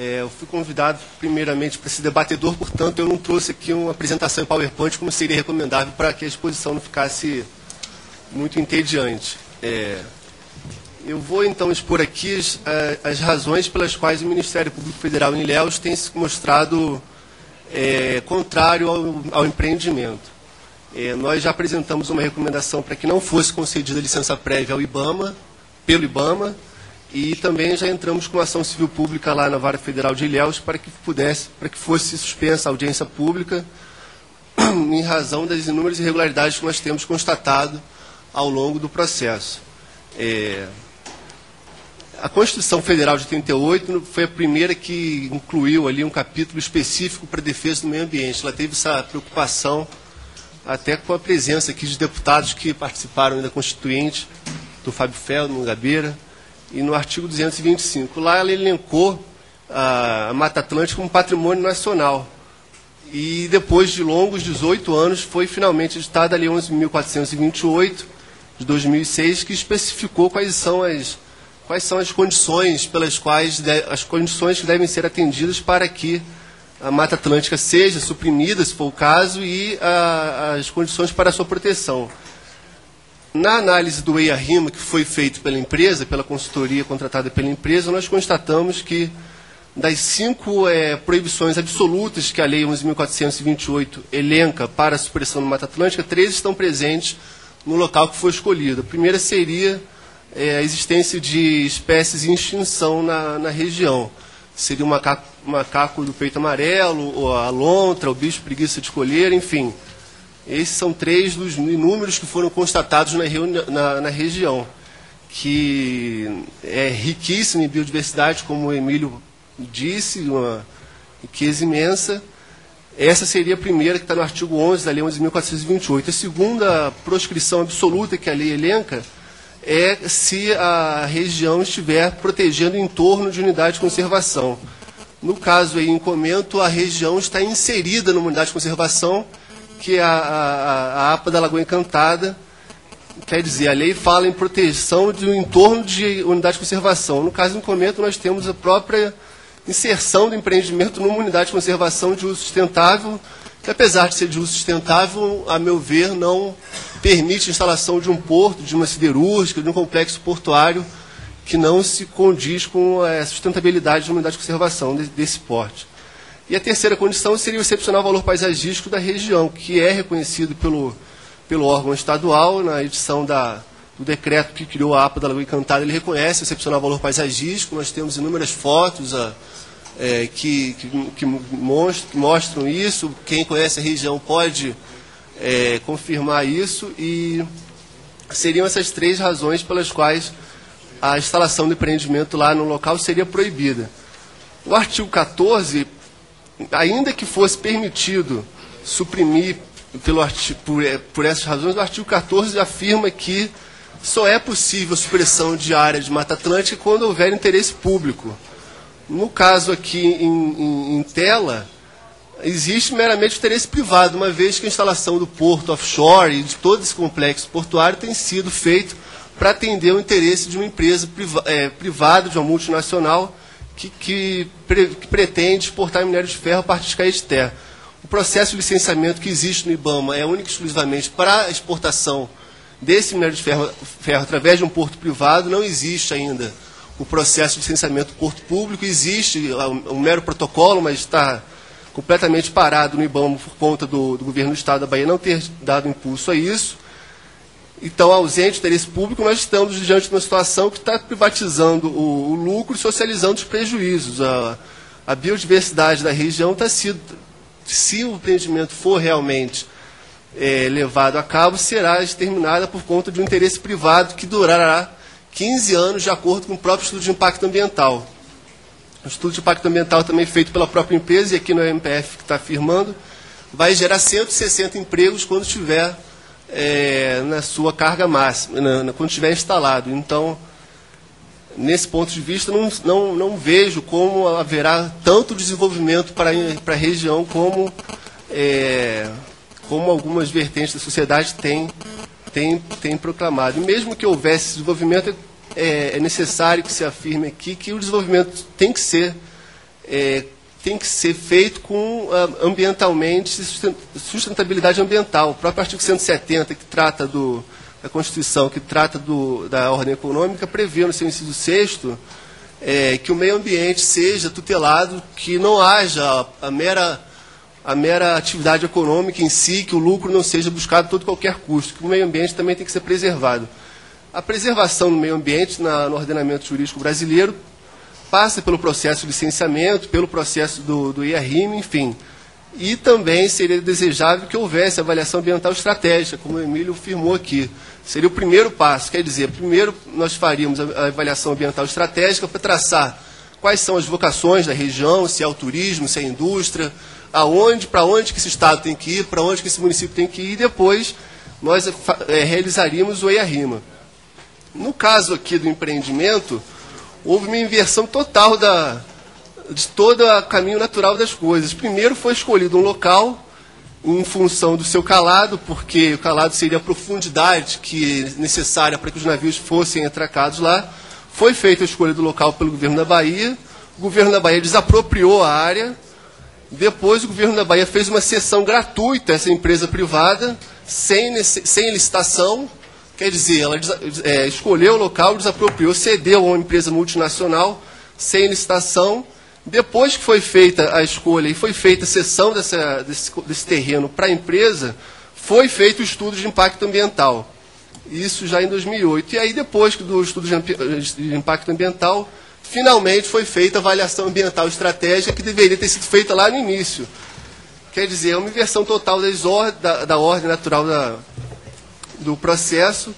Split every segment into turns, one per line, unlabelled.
Eu fui convidado primeiramente para esse debatedor, portanto eu não trouxe aqui uma apresentação em PowerPoint como seria recomendável para que a exposição não ficasse muito entediante. Eu vou então expor aqui as razões pelas quais o Ministério Público Federal em Ilhéus tem se mostrado contrário ao empreendimento. Nós já apresentamos uma recomendação para que não fosse concedida licença prévia ao IBAMA, pelo IBAMA, e também já entramos com ação civil pública lá na Vara Federal de Ilhéus para que fosse suspensa a audiência pública em razão das inúmeras irregularidades que nós temos constatado ao longo do processo. A Constituição Federal de 88 foi a primeira que incluiu ali um capítulo específico para a defesa do meio ambiente. Ela teve essa preocupação até com a presença aqui de deputados que participaram da Constituinte, do Fábio Feldman, Gabeira, e no artigo 225. Lá ela elencou a Mata Atlântica como patrimônio nacional. E depois de longos 18 anos foi finalmente editada a Lei 11.428, de 2006, que especificou quais são as condições pelas quais as condições que devem ser atendidas para que a Mata Atlântica seja suprimida, se for o caso, e as condições para a sua proteção. Na análise do EIA-RIMA, que foi feito pela empresa, pela consultoria contratada pela empresa, nós constatamos que das 5 proibições absolutas que a Lei 11.428 elenca para a supressão da Mata Atlântica, 3 estão presentes no local que foi escolhido. A primeira seria a existência de espécies em extinção na região. Seria o macaco do peito amarelo, ou a lontra, o bicho preguiça de colher, enfim. Esses são 3 dos inúmeros que foram constatados na região, que é riquíssima em biodiversidade, como o Emílio disse, uma riqueza imensa. Essa seria a primeira, que está no artigo 11 da Lei 11.428. A segunda proscrição absoluta que a lei elenca é se a região estiver protegendo o entorno de unidade de conservação. No caso aí em comento, a região está inserida numa unidade de conservação, que é a APA da Lagoa Encantada. Quer dizer, a lei fala em proteção do entorno de unidade de conservação. No caso em comento, nós temos a própria inserção do empreendimento numa unidade de conservação de uso sustentável, que apesar de ser de uso sustentável, a meu ver, não permite a instalação de um porto, de uma siderúrgica, de um complexo portuário que não se condiz com a sustentabilidade de uma unidade de conservação desse porte. E a terceira condição seria o excepcional valor paisagístico da região, que é reconhecido pelo órgão estadual. Na edição do decreto que criou a APA da Lagoa Encantada, ele reconhece o excepcional valor paisagístico. Nós temos inúmeras fotos que mostram isso. Quem conhece a região pode confirmar isso. E seriam essas 3 razões pelas quais a instalação do empreendimento lá no local seria proibida. O artigo 14, ainda que fosse permitido suprimir por essas razões, o artigo 14 afirma que só é possível a supressão de área de Mata Atlântica quando houver interesse público. No caso aqui em tela, existe meramente interesse privado, uma vez que a instalação do porto offshore e de todo esse complexo portuário tem sido feito para atender o interesse de uma empresa privada, de uma multinacional, que pretende exportar minério de ferro a partir de Caetité. O processo de licenciamento que existe no IBAMA é único e exclusivamente para a exportação desse minério de ferro através de um porto privado. Não existe ainda o processo de licenciamento do porto público. Existe um mero protocolo, mas está completamente parado no IBAMA por conta do governo do Estado da Bahia não ter dado impulso a isso. Então, ausente interesse público, nós estamos diante de uma situação que está privatizando o lucro e socializando os prejuízos. A biodiversidade da região está se o empreendimento for realmente levado a cabo, será exterminada por conta de um interesse privado que durará 15 anos, de acordo com o próprio estudo de impacto ambiental. O estudo de impacto ambiental também feito pela própria empresa, e aqui no MPF que está afirmando, vai gerar 160 empregos quando estiver na sua carga máxima, quando estiver instalado. Então, nesse ponto de vista, não vejo como haverá tanto desenvolvimento para a região como algumas vertentes da sociedade têm proclamado. E mesmo que houvesse desenvolvimento, é necessário que se afirme aqui que o desenvolvimento tem que ser tem que ser feito com ambientalmente, sustentabilidade ambiental. O próprio artigo 170, que trata da Constituição, que trata da ordem econômica, prevê no seu inciso 6º que o meio ambiente seja tutelado, que não haja a mera atividade econômica em si, que o lucro não seja buscado a todo qualquer custo, que o meio ambiente também tem que ser preservado. A preservação do meio ambiente no ordenamento jurídico brasileiro passa pelo processo de licenciamento, pelo processo do IARIME, enfim. E também seria desejável que houvesse avaliação ambiental estratégica, como o Emílio afirmou aqui. Seria o primeiro passo, quer dizer, primeiro nós faríamos a avaliação ambiental estratégica para traçar quais são as vocações da região, se é o turismo, se é a indústria, para onde que esse estado tem que ir, para onde que esse município tem que ir, e depois nós realizaríamos o EIA-RIMA. No caso aqui do empreendimento, houve uma inversão total de todo o caminho natural das coisas. Primeiro foi escolhido um local em função do seu calado, porque o calado seria a profundidade necessária para que os navios fossem atracados lá. Foi feita a escolha do local pelo governo da Bahia. O governo da Bahia desapropriou a área. Depois o governo da Bahia fez uma cessão gratuita a essa empresa privada, sem licitação. Quer dizer, ela escolheu o local, desapropriou, cedeu a uma empresa multinacional, sem licitação. Depois que foi feita a escolha e foi feita a cessão desse terreno para a empresa, foi feito o estudo de impacto ambiental. Isso já em 2008. E aí, depois do estudo de impacto ambiental, finalmente foi feita a avaliação ambiental estratégica, que deveria ter sido feita lá no início. Quer dizer, é uma inversão total da ordem natural do processo,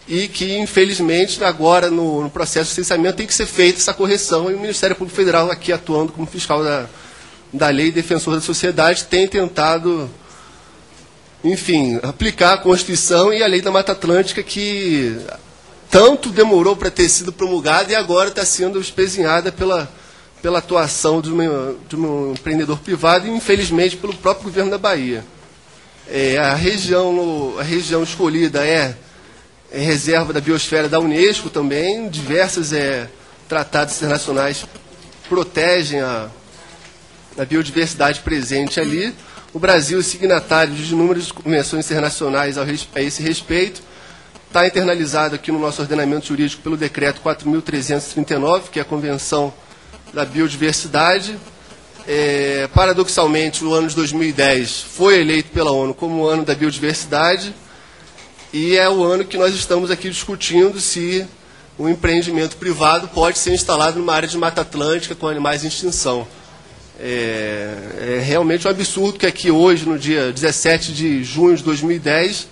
e que, infelizmente, agora, no processo de licenciamento, tem que ser feita essa correção, e o Ministério Público Federal, aqui atuando como fiscal da lei e defensor da sociedade, tem tentado, enfim, aplicar a Constituição e a lei da Mata Atlântica, que tanto demorou para ter sido promulgada e agora está sendo espezinhada pela atuação de um empreendedor privado e, infelizmente, pelo próprio governo da Bahia. A região escolhida é reserva da biosfera da Unesco também. Diversos tratados internacionais protegem a biodiversidade presente ali. O Brasil é signatário de inúmeras convenções internacionais a esse respeito. Está internalizado aqui no nosso ordenamento jurídico pelo decreto 4.339, que é a Convenção da Biodiversidade. Paradoxalmente, o ano de 2010 foi eleito pela ONU como o ano da biodiversidade, e é o ano que nós estamos aqui discutindo se o empreendimento privado pode ser instalado numa área de Mata Atlântica com animais em extinção. É realmente um absurdo que aqui hoje, no dia 17 de junho de 2010,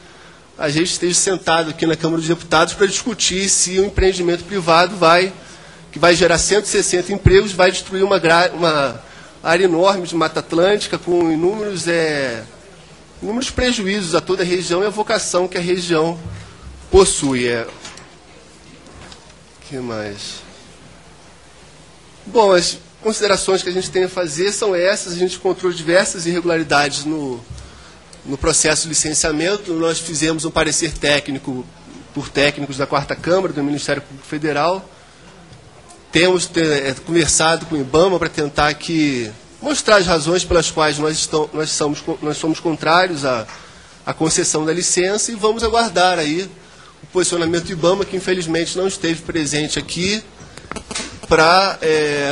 a gente esteja sentado aqui na Câmara dos Deputados para discutir se o empreendimento privado que vai gerar 160 empregos, vai destruir uma área enorme de Mata Atlântica com inúmeros prejuízos a toda a região e a vocação que a região possui. Que mais? Bom, as considerações que a gente tem a fazer são essas. A gente encontrou diversas irregularidades no processo de licenciamento. Nós fizemos um parecer técnico por técnicos da 4ª Câmara do Ministério Público Federal. Temos conversado com o IBAMA para tentar mostrar as razões pelas quais nós somos contrários à concessão da licença, e vamos aguardar aí o posicionamento do IBAMA, que infelizmente não esteve presente aqui, para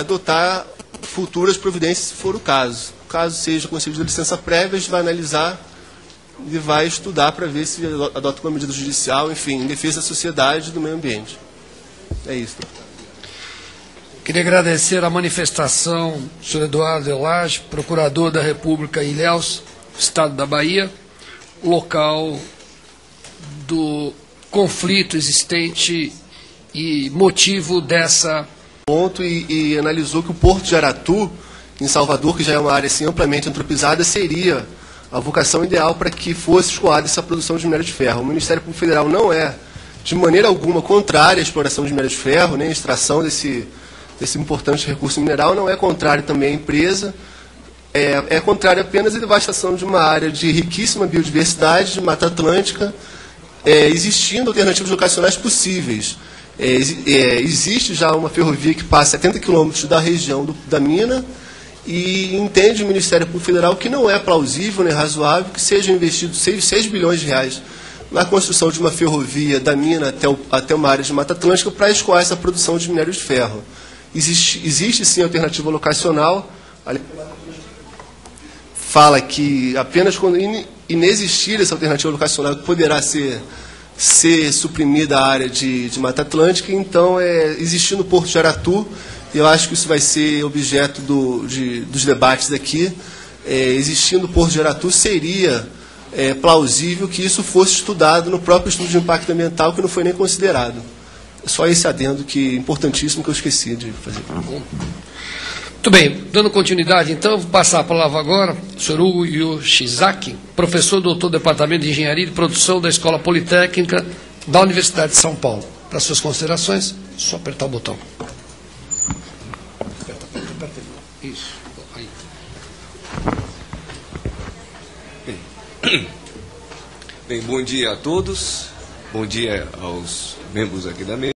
adotar futuras providências, se for o caso. Caso seja concedida a licença prévia, a gente vai analisar e vai estudar para ver se adota uma medida judicial, enfim, em defesa da sociedade e do meio ambiente. É isso.
Queria agradecer a manifestação do senhor Eduardo Elage, procurador da República em Ilhéus, Estado da Bahia, local do conflito existente e motivo dessa...
ponto e analisou que o Porto de Aratu, em Salvador, que já é uma área assim, amplamente antropizada, seria a vocação ideal para que fosse escoada essa produção de minério de ferro. O Ministério Público Federal não é, de maneira alguma, contrário à exploração de minério de ferro, nem à extração desse importante recurso mineral, não é contrário também à empresa, é contrário apenas à devastação de uma área de riquíssima biodiversidade, de Mata Atlântica, existindo alternativas locacionais possíveis. Existe já uma ferrovia que passa 70 quilômetros da região da mina, e entende o Ministério Público Federal que não é plausível nem razoável que sejam investidos 6 bilhões de reais na construção de uma ferrovia da mina até uma área de Mata Atlântica para escoar essa produção de minério de ferro. Existe sim alternativa locacional. Fala que apenas quando inexistir essa alternativa locacional poderá ser suprimida a área de Mata Atlântica, então existindo o Porto de Aratu, eu acho que isso vai ser objeto dos debates aqui, existindo o Porto de Aratu, seria plausível que isso fosse estudado no próprio estudo de impacto ambiental, que não foi nem considerado. Só esse adendo que importantíssimo que eu esqueci de fazer.
Muito bem, dando continuidade, então, eu vou passar a palavra agora ao senhor Hugo Yoshizaki, professor doutor do Departamento de Engenharia e Produção da Escola Politécnica da Universidade de São Paulo. Para suas considerações, só apertar o botão. Isso. Aí.
Bem, bom dia a todos, bom dia aos membros aqui da mesa.